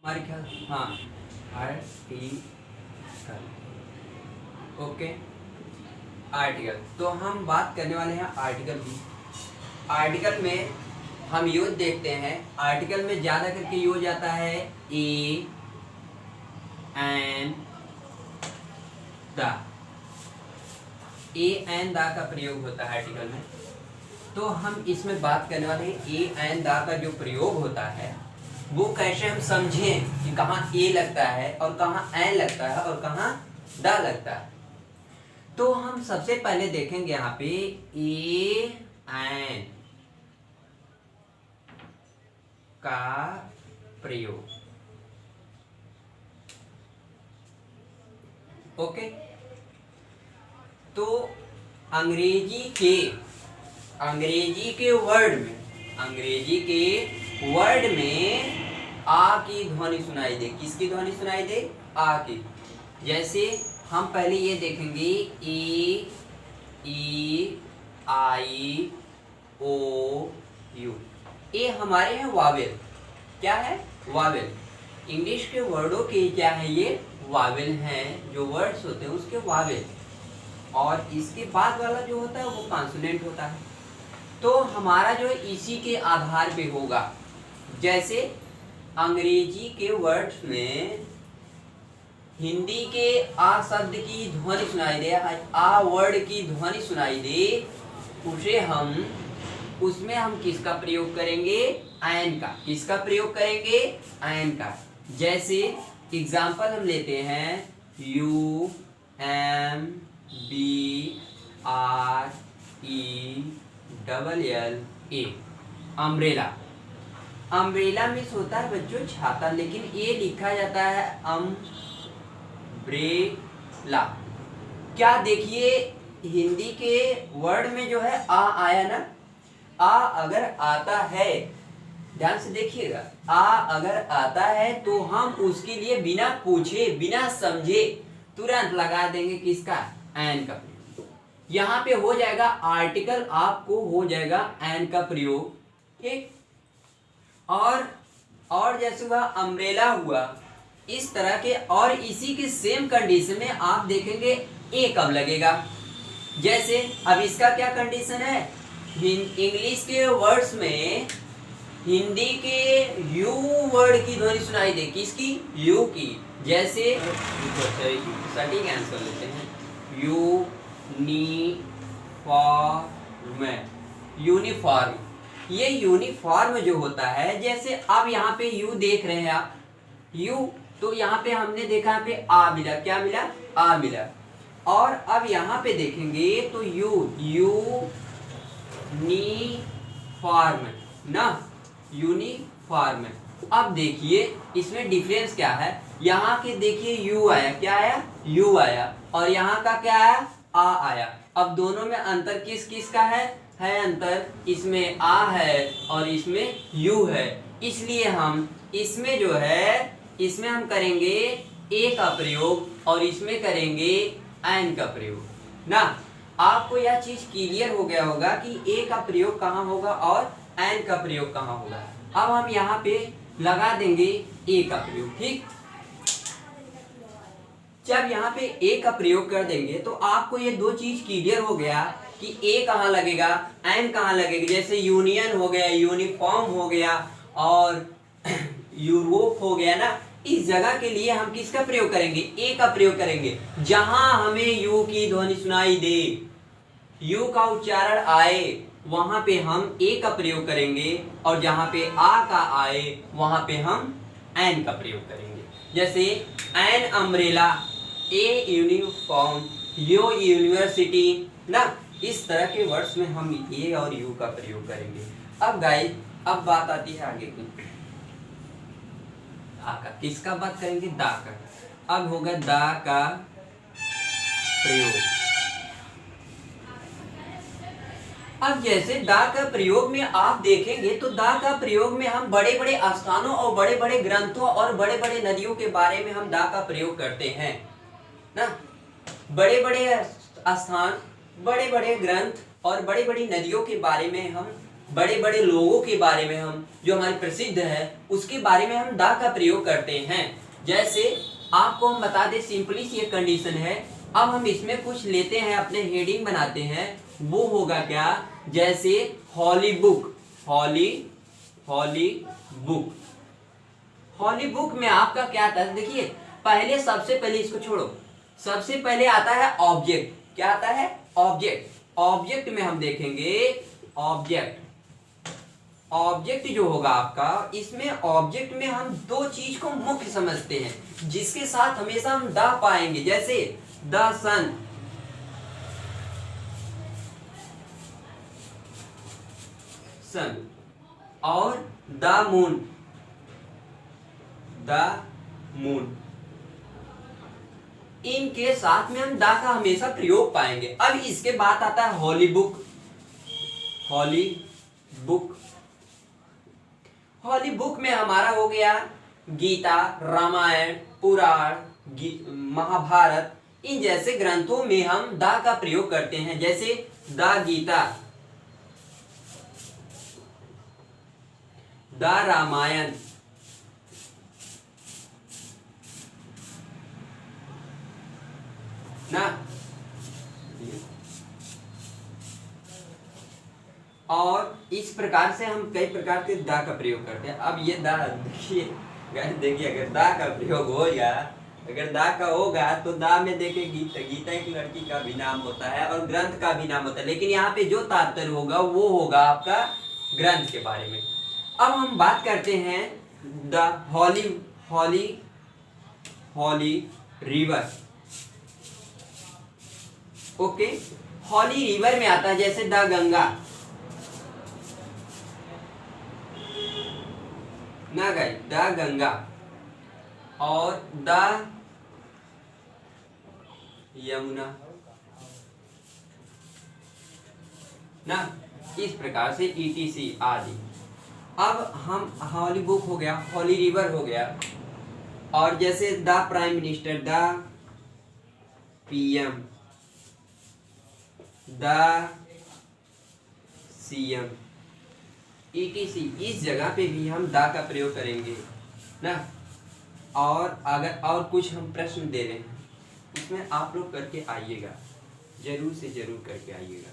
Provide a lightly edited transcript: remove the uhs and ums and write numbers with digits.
Article, हाँ article, okay article. तो हम बात करने वाले हैं आर्टिकल की। आर्टिकल में हम यूज देखते हैं, आर्टिकल में ज़्यादा करके यूज आता है A and the. A and the का प्रयोग होता है आर्टिकल में। तो हम इसमें बात करने वाले हैं ए एंड द का जो प्रयोग होता है वो कैसे हम समझें कि कहाँ ए लगता है और कहाँ एन लगता है और कहाँ द लगता है। तो हम सबसे पहले देखेंगे यहाँ पे ए एन का प्रयोग, ओके। तो अंग्रेजी के वर्ड में आ की ध्वनि सुनाई दे। किसकी ध्वनि सुनाई दे? आ की। जैसे हम पहले ये देखेंगे ए, ई, आई, ओ, यू। ये हमारे हैं वावेल। क्या है? वावेल। इंग्लिश के वर्डों के क्या है? ये वावेल हैं। जो वर्ड्स होते हैं उसके वावेल, और इसके बाद वाला जो होता है वो कॉन्सोनेंट होता है। तो हमारा जो इसी के आधार पे होगा। जैसे अंग्रेजी के वर्ड्स में हिंदी के आ शब्द की ध्वनि सुनाई दे, आ वर्ड की ध्वनि सुनाई दे, उसमें हम किसका प्रयोग करेंगे? एन का। किसका प्रयोग करेंगे? एन का। जैसे एग्जाम्पल हम लेते हैं U M B R E double L A, umbrella. Umbrella means होता है बच्चों छाता, लेकिन ये लिखा जाता है अम्ब्रेला। क्या देखिए हिंदी के वर्ड में जो है आ आया ना, आ अगर आता है, ध्यान से देखिएगा, आ अगर आता है तो हम उसके लिए बिना पूछे बिना समझे तुरंत लगा देंगे किसका? एन का प्रयोग। यहाँ पे हो जाएगा आर्टिकल, आपको हो जाएगा एन का प्रयोग, ठीक। और जैसे वह अम्ब्रेला हुआ, इस तरह के, और इसी के सेम कंडीशन में आप देखेंगे ए कब लगेगा। जैसे अब इसका क्या कंडीशन है? इंग्लिश के वर्ड्स में हिंदी के यू वर्ड की ध्वनि सुनाई दे। किसकी? यू की। जैसे सटीक आंसर लेते हैं, यूनिफॉर्म। ये यूनिफॉर्म जो होता है, जैसे अब यहाँ पे यू देख रहे हैं आप, यू, तो यहाँ पे हमने देखा यहाँ पे आ मिला। क्या मिला? आ मिला। और अब यहाँ पे देखेंगे तो यूनिफॉर्म ना, यूनिफॉर्म। अब देखिए इसमें डिफरेंस क्या है। यहाँ के देखिए यू आया, क्या आया? यू आया, और यहाँ का क्या आया? आ आया। अब दोनों में अंतर किस किस का है अंतर? इसमें आ है और इसमें यू है। इसलिए हम इसमें जो है, इसमें हम करेंगे ए का प्रयोग और इसमें करेंगे एन का प्रयोग ना। आपको यह चीज क्लियर हो गया होगा कि ए का प्रयोग कहाँ होगा और एन का प्रयोग कहाँ होगा। अब हम यहाँ पे लगा देंगे ए का प्रयोग, ठीक। जब यहाँ पे ए का प्रयोग कर देंगे तो आपको ये दो चीज क्लियर हो गया कि ए कहाँ लगेगा, एन कहाँ लगेगा। जैसे यूनियन हो गया, यूनिफॉर्म हो गया और यूरोप हो गया ना। इस जगह के लिए हम किसका प्रयोग करेंगे? ए का प्रयोग करेंगे। जहां हमें यू की ध्वनि सुनाई दे, यू का उच्चारण आए, वहां पे हम ए का प्रयोग करेंगे, और जहां पे आ का आए वहां पे हम एन का प्रयोग करेंगे। जैसे an umbrella, a uniform, yo university ना। इस तरह के वर्ड्स में हम ए और यू का प्रयोग करेंगे। अब गाइस, अब बात आती है आगे की, दा का। किसका बात करेंगे? दा का। अब होगा दा का प्रयोग। अब जैसे दा का प्रयोग में आप देखेंगे तो दा का प्रयोग में हम बड़े बड़े स्थानों और बड़े बड़े ग्रंथों और बड़े बड़े नदियों के बारे में हम दा का प्रयोग करते हैं ना। बड़े बड़े स्थान, बड़े बड़े ग्रंथ और बड़ी बड़ी नदियों के बारे में हम बड़े बड़े लोगों के बारे में हम, जो हमारे प्रसिद्ध है, उसके बारे में हम दा का प्रयोग करते हैं। जैसे आपको हम बता दें, सिंपली सी एक कंडीशन है। अब हम इसमें कुछ लेते हैं, अपने हेडिंग बनाते हैं, वो होगा क्या, जैसे हॉली बुक, हॉली बुक। हॉली बुक में आपका क्या आता है, देखिए पहले, सबसे पहले इसको छोड़ो, सबसे पहले आता है ऑब्जेक्ट। क्या आता है, ऑब्जेक्ट। ऑब्जेक्ट में हम देखेंगे, ऑब्जेक्ट जो होगा आपका, इसमें ऑब्जेक्ट में हम दो चीज को मुख्य समझते हैं, जिसके साथ हमेशा हम द पाएंगे। जैसे द सन, और द मून, इनके साथ में हम दा का हमेशा प्रयोग पाएंगे। अब इसके बाद आता है हॉली बुक। हॉली बुक में हमारा हो गया गीता, रामायण, पुराण, महाभारत, इन जैसे ग्रंथों में हम दा का प्रयोग करते हैं। जैसे द गीता, द रामायण, ना, और इस प्रकार से हम कई प्रकार के दा का प्रयोग करते हैं। अब ये दा देखिए, अगर दा का प्रयोग हो गया, अगर दा का होगा तो दा में देखिए गीता एक लड़की का भी नाम होता है और ग्रंथ का भी नाम होता है, लेकिन यहाँ पे जो तात्पर्य होगा वो होगा आपका ग्रंथ के बारे में। अब हम बात करते हैं the holy river. Okay, holy river में आता है जैसे द गंगा, ना गाइस, द गंगा, और द यमुना, ना, इस प्रकार से ETC आदि। अब हम हॉली बुक हो गया, हॉली रिवर हो गया, और जैसे the prime minister, the PM, the CM, ETC, इस जगह पे भी हम द का प्रयोग करेंगे ना। और अगर और कुछ हम प्रश्न दे रहे हैं, इसमें आप लोग करके आइएगा, जरूर से जरूर करके आइएगा।